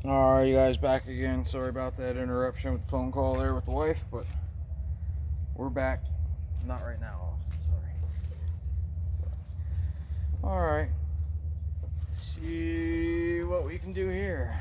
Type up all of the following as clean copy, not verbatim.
Alright, you guys, back again. Sorry about that interruption with the phone call there with the wife, but we're back. Not right now, sorry. Alright, see what we can do here.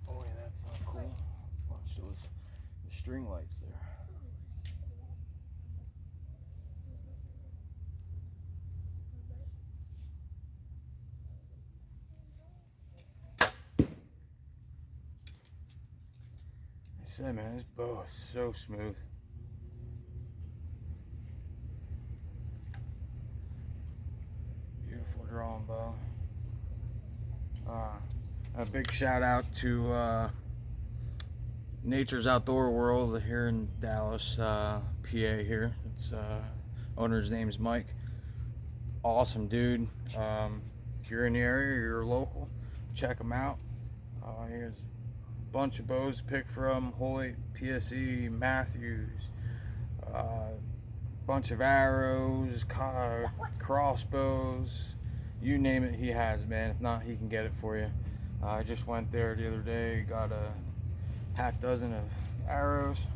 Boy, that's not cool. Watch those string lights there. I said, man, this bow is so smooth. Beautiful drawing bow. A big shout out to Nature's Outdoor World here in Dallas, PA here. It's owner's name's Mike. Awesome dude. If you're in the area, you're local, check him out. He has a bunch of bows to pick from: Hoyt, PSE, Matthews, bunch of arrows, crossbows, you name it, he has it, man. If not, he can get it for you. I just went there the other day, got a half dozen of arrows,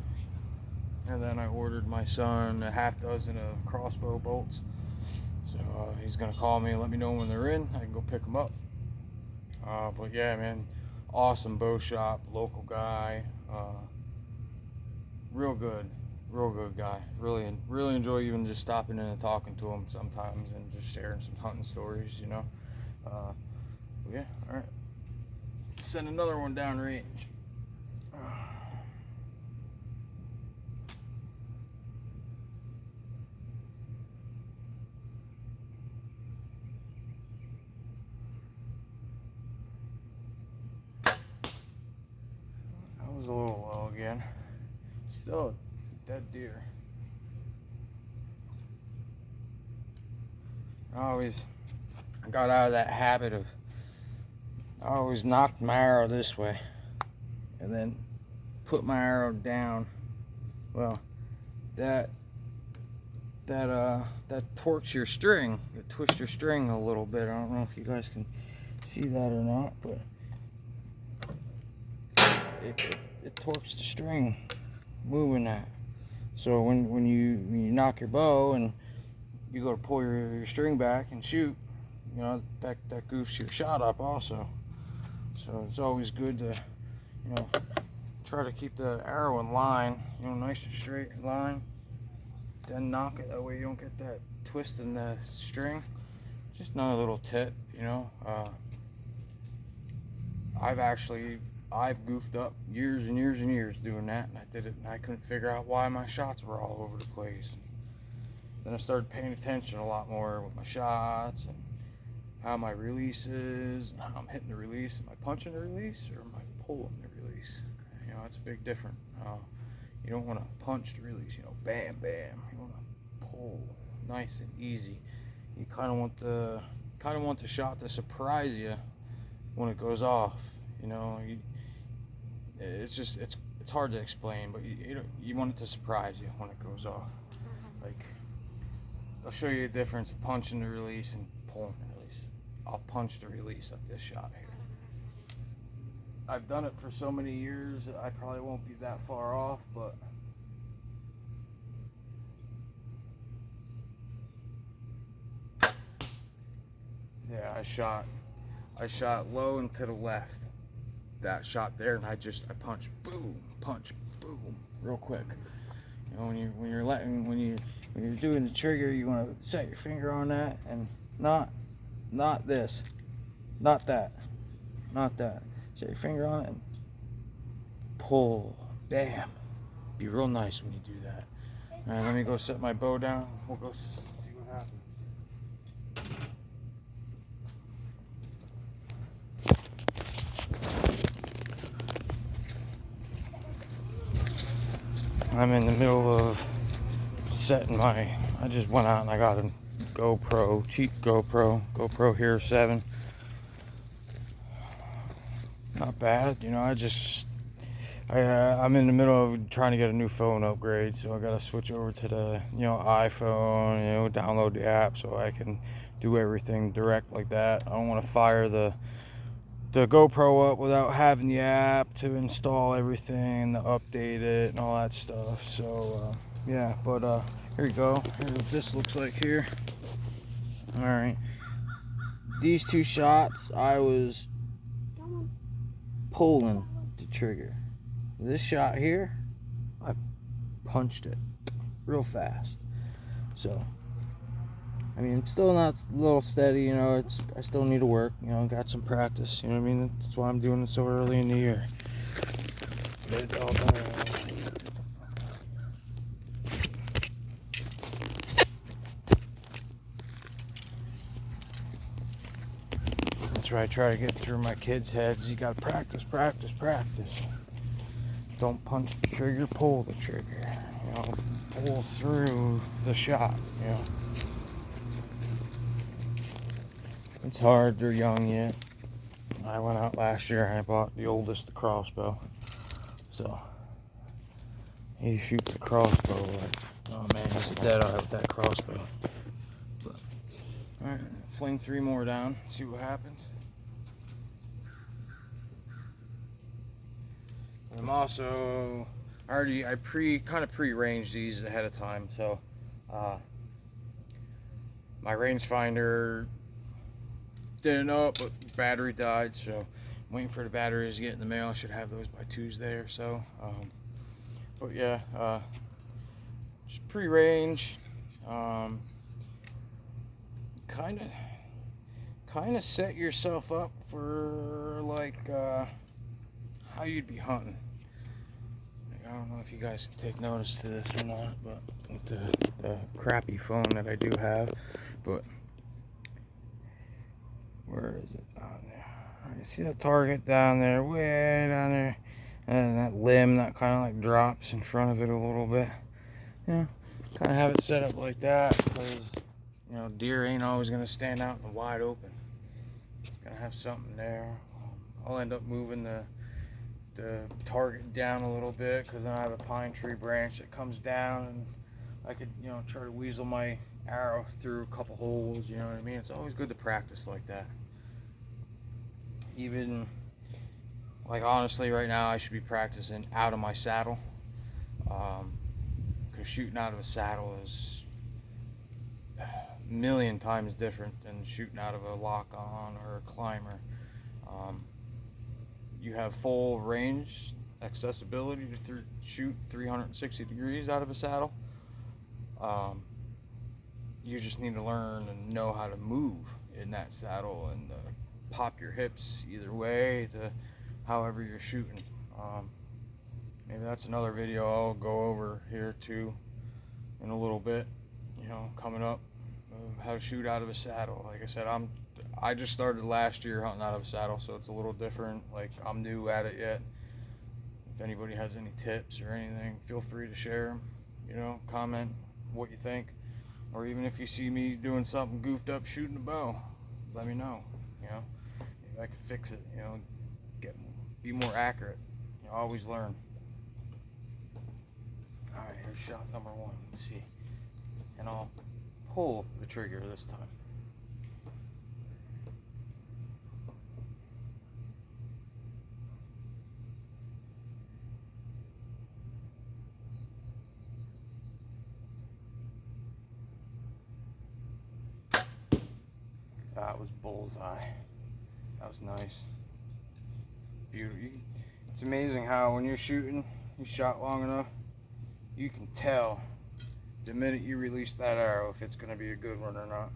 and then I ordered my son a half dozen of crossbow bolts. So he's gonna call me and let me know when they're in. I can go pick them up. But yeah, man, awesome bow shop, local guy, real good guy. Really enjoy even just stopping in and talking to him sometimes and just sharing some hunting stories, you know. Yeah, all right. Send another one down range. That was a little low again. Still a dead deer. I got out of that habit of, I always knocked my arrow this way and then put my arrow down. Well, that torques your string. It twists your string a little bit. I don't know if you guys can see that or not, but it torques the string moving that. So when you knock your bow and you go to pull your string back and shoot, you know, that goofs your shot up also. So it's always good to, you know, try to keep the arrow in line, you know, nice and straight line. Then knock it, that way you don't get that twist in the string. Just another little tip, you know. I've goofed up years and years and years doing that, and I did it, and I couldn't figure out why my shots were all over the place. Then I started paying attention a lot more with my shots and how my release is, and how I'm hitting the release. Am I punching the release or am I pulling the release? You know, it's a big difference. You don't want to punch the release, you know, bam, bam. You want to pull nice and easy. You kind of want the shot to surprise you when it goes off. You know, it's hard to explain, but you want it to surprise you when it goes off. Like, I'll show you the difference of punching the release and pulling the release. I'll punch the release of this shot here. I've done it for so many years that I probably won't be that far off, but yeah, I shot low and to the left. That shot there, and I punch, boom, real quick. You know, when you're doing the trigger, you want to set your finger on that, and not this, not that. Set your finger on it and pull, bam. Be real nice when you do that. All right, let me go set my bow down. We'll go see what happens. I'm in the middle of setting I just went out and I got a GoPro, cheap GoPro Hero 7. Not bad, you know. I'm in the middle of trying to get a new phone upgrade, so I gotta switch over to the iPhone, download the app so I can do everything direct like that. I don't want to fire the GoPro up without having the app to install everything, to update it, and all that stuff. So yeah, but here you go. Here's what this looks like here. All right, these two shots, I was pulling the trigger. This shot here, I punched it real fast. So I mean, I'm still not a little steady, I still need to work, got some practice, what I mean? That's why I'm doing it so early in the year. Get it all done. That's right, I try to get through my kids' heads. You gotta practice, practice, practice. Don't punch the trigger, pull the trigger. Pull through the shot, It's hard, they're young yet. I went out last year and I bought the oldest the crossbow. So he shoots a crossbow like, oh man, he's a dead-eye with that crossbow. But, alright, fling 3 more down, see what happens. I'm also I pre-ranged these ahead of time, so my rangefinder didn't up, but battery died, so I'm waiting for the batteries to get in the mail. I should have those by Tuesday or so. But yeah, just pre-range, kind of set yourself up for like how you'd be hunting. I don't know if you guys can take notice to this or not, but with the crappy phone that I do have, but where is it down there? You see the target down there, way down there, and that limb that kind of like drops in front of it a little bit. Kind of have it set up like that because deer ain't always gonna stand out in the wide open. It's gonna have something there. I'll end up moving the target down a little bit because then I have a pine tree branch that comes down, and I could try to weasel my arrow through a couple holes. You know what I mean? It's always good to practice like that. Even like honestly right now I should be practicing out of my saddle, because shooting out of a saddle is a million times different than shooting out of a lock-on or a climber. You have full range accessibility to shoot 360 degrees out of a saddle. You just need to learn and know how to move in that saddle and pop your hips either way to however you're shooting. Maybe that's another video I'll go over here too in a little bit, coming up, how to shoot out of a saddle. Like I said, I just started last year hunting out of a saddle, so it's a little different. Like, I'm new at it yet. If anybody has any tips or anything, feel free to share them. Comment what you think, or even if you see me doing something goofed up shooting a bow, let me know. Maybe I can fix it. Be more accurate. Always learn. All right, here's shot number 1. Let's see, and I'll pull the trigger this time. That was bullseye. That was nice. Beautiful. It's amazing how when you're shooting, you shot long enough, you can tell the minute you release that arrow if it's going to be a good one or not.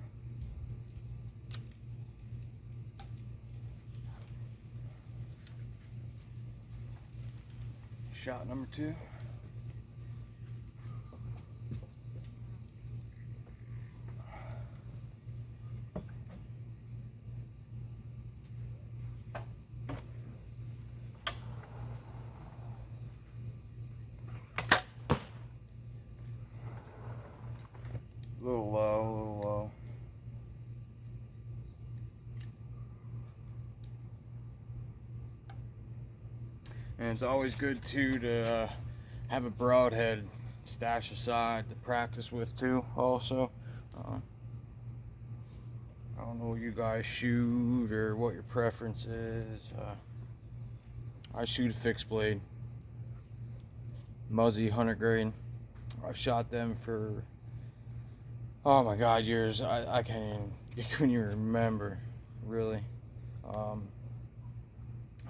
Shot number 2. A little low. And it's always good too to have a broadhead stash aside to practice with too. Also, I don't know what you guys shoot or what your preference is. I shoot a fixed blade, Muzzy 100 grain. I've shot them for, oh my God, years. I couldn't even remember, really.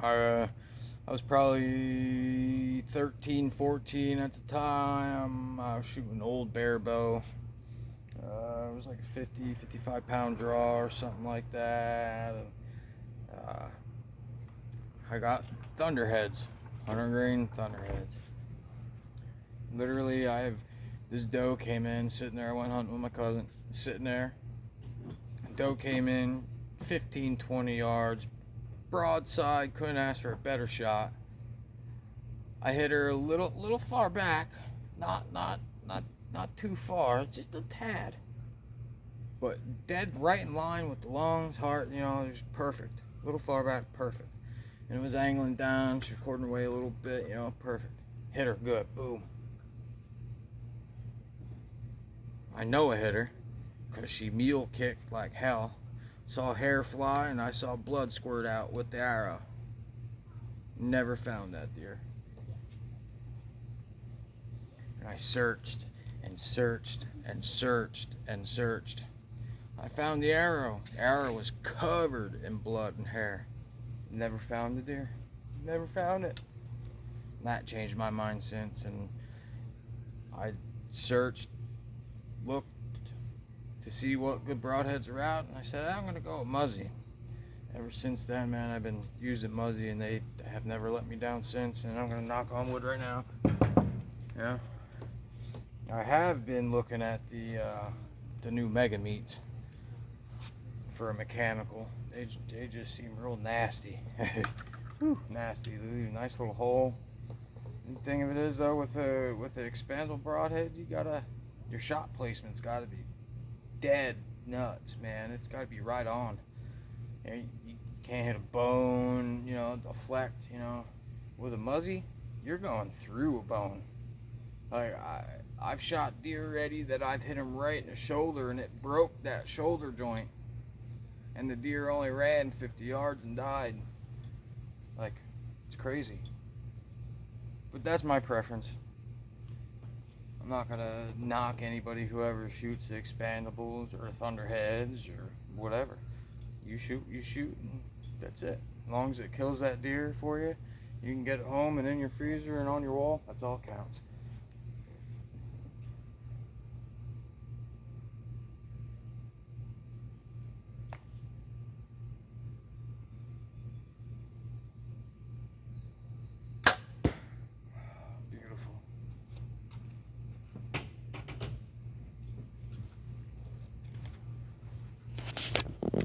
I was probably 13, 14 at the time. I was shooting an old bear bow. It was like a 50, 55 pound draw or something like that. I got thunderheads, 100 grain thunderheads. Literally, this doe came in, sitting there. I went hunting with my cousin, sitting there. Doe came in 15, 20 yards, broadside, couldn't ask for a better shot. I hit her a little far back, not too far, just a tad, but dead right in line with the lungs, heart. It was perfect. A little far back, perfect. And it was angling down. She's quartering away a little bit. Perfect. Hit her good. Boom. I know I hit her because she mule kicked like hell. Saw hair fly and I saw blood squirt out with the arrow. Never found that deer. And I searched and searched and searched and searched. I found the arrow. The arrow was covered in blood and hair. Never found the deer. Never found it. And that changed my mind since. And I searched, looked to see what good broadheads are out, and I said, I'm going to go with Muzzy. Ever since then, man, I've been using Muzzy, and they have never let me down since, and I'm going to knock on wood right now. Yeah. I have been looking at the new Mega Meats for a mechanical. They just seem real nasty. Whew, nasty. They leave a nice little hole. The thing of it is, though, with the expandable broadhead, your shot placement's got to be dead nuts, man. It's got to be right on. You can't hit a bone, deflect. With a Muzzy, you're going through a bone. Like I've shot deer already that I've hit them right in the shoulder, and it broke that shoulder joint, and the deer only ran 50 yards and died. Like, it's crazy. But that's my preference. I'm not gonna knock anybody who ever shoots the expandables or thunderheads or whatever. You shoot, and that's it. As long as it kills that deer for you, you can get it home and in your freezer and on your wall. That's all that counts.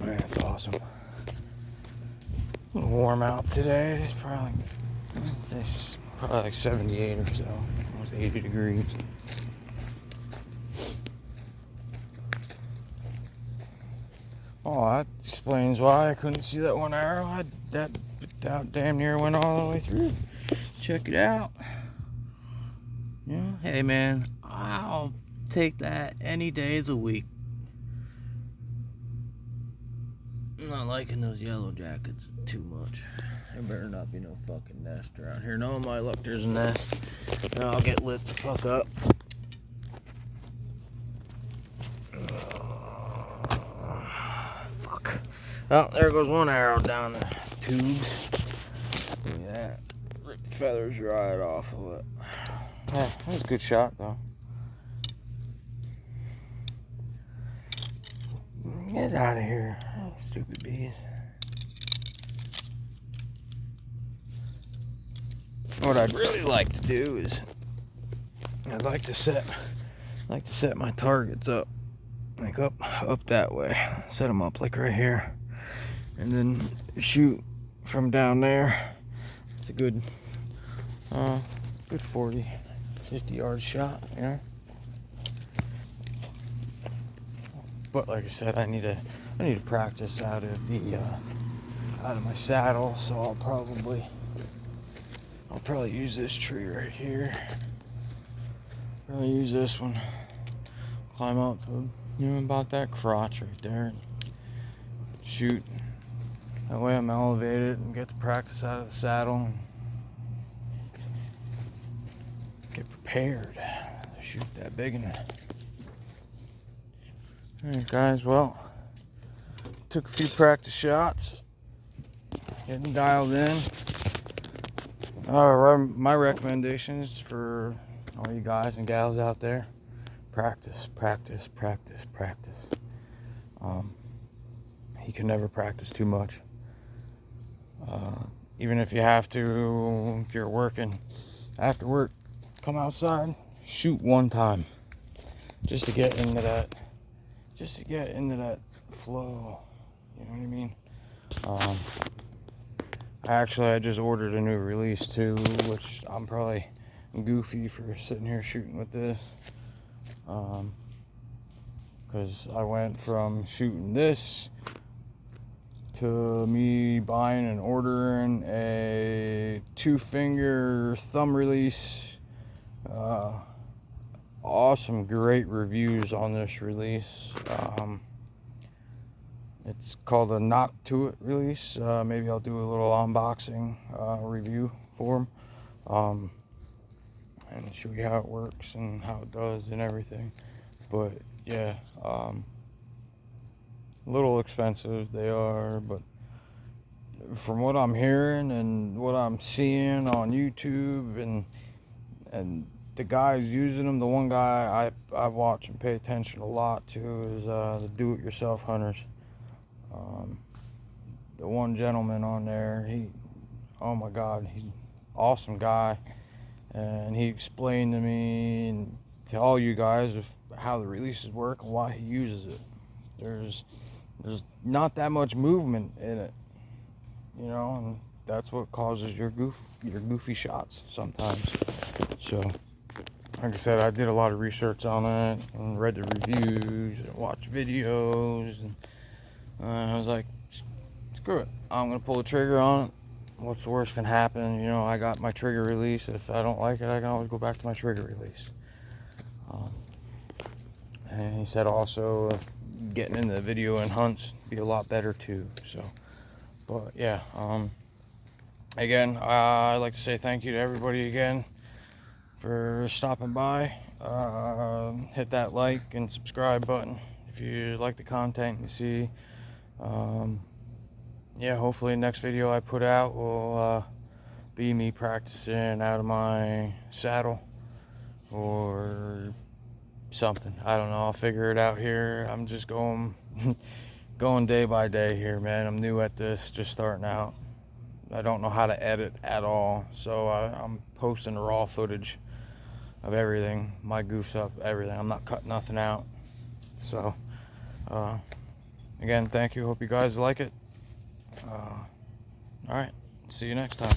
Man, it's awesome. A little warm out today. It's probably like 78 or so, almost 80 degrees. Oh, that explains why I couldn't see that one arrow. That damn near went all the way through. Check it out. Hey man, I'll take that any day of the week. I'm not liking those yellow jackets too much. There better not be no fucking nest around here. No, my luck, there's a nest. And I'll get lit the fuck up. Fuck. Oh, there goes one arrow down the tubes. Look at that. Ripped the feathers right off of it. Yeah, that was a good shot, though. Get out of here, stupid bees. What I'd really like to do is I'd like to set my targets up, like up that way. Set them up like right here, and then shoot from down there. It's a good 40, 50 yard shot, But like I said, I need to practice out of my saddle, so I'll probably I'll probably use this tree right here. Probably use this one. Climb up to, about that crotch right there. And shoot. That way I'm elevated and get the practice out of the saddle. And get prepared to shoot that big one. Alright guys, well, took a few practice shots. Getting dialed in. My recommendations for all you guys and gals out there: practice, practice, practice, practice. You can never practice too much. Even if you have to, if you're working after work, come outside, shoot one time, just to get into that flow. You know what I mean? I just ordered a new release too, which I'm probably goofy for sitting here shooting with this, because I went from shooting this to me buying and ordering a 2-finger thumb release. Awesome, great reviews on this release. It's called a Knot to It release. Maybe I'll do a little unboxing review for them, and show you how it works and how it does and everything. But yeah, a little expensive they are, but from what I'm hearing and what I'm seeing on YouTube and the guys using them, the one guy I watch and pay attention a lot to is the do-it-yourself hunters. The one gentleman on there, oh my God, he's an awesome guy, and he explained to me and to all you guys of how the releases work and why he uses it. There's not that much movement in it, and that's what causes your goofy shots sometimes. So, like I said, I did a lot of research on it and read the reviews and watched videos, and I was like, screw it, I'm gonna pull the trigger on it. What's the worst can happen? I got my trigger release. If I don't like it, I can always go back to my trigger release. And he said also getting into the video and hunts be a lot better too. So, but yeah, again, I'd like to say thank you to everybody again for stopping by. Hit that like and subscribe button if you like the content you see. Yeah, hopefully the next video I put out will be me practicing out of my saddle or something. I don't know, I'll figure it out here. I'm just going day by day here, man. I'm new at this, just starting out. I don't know how to edit at all, so I'm posting raw footage of everything, my goofs up, everything. I'm not cutting nothing out. So again, thank you, hope you guys like it. All right, see you next time.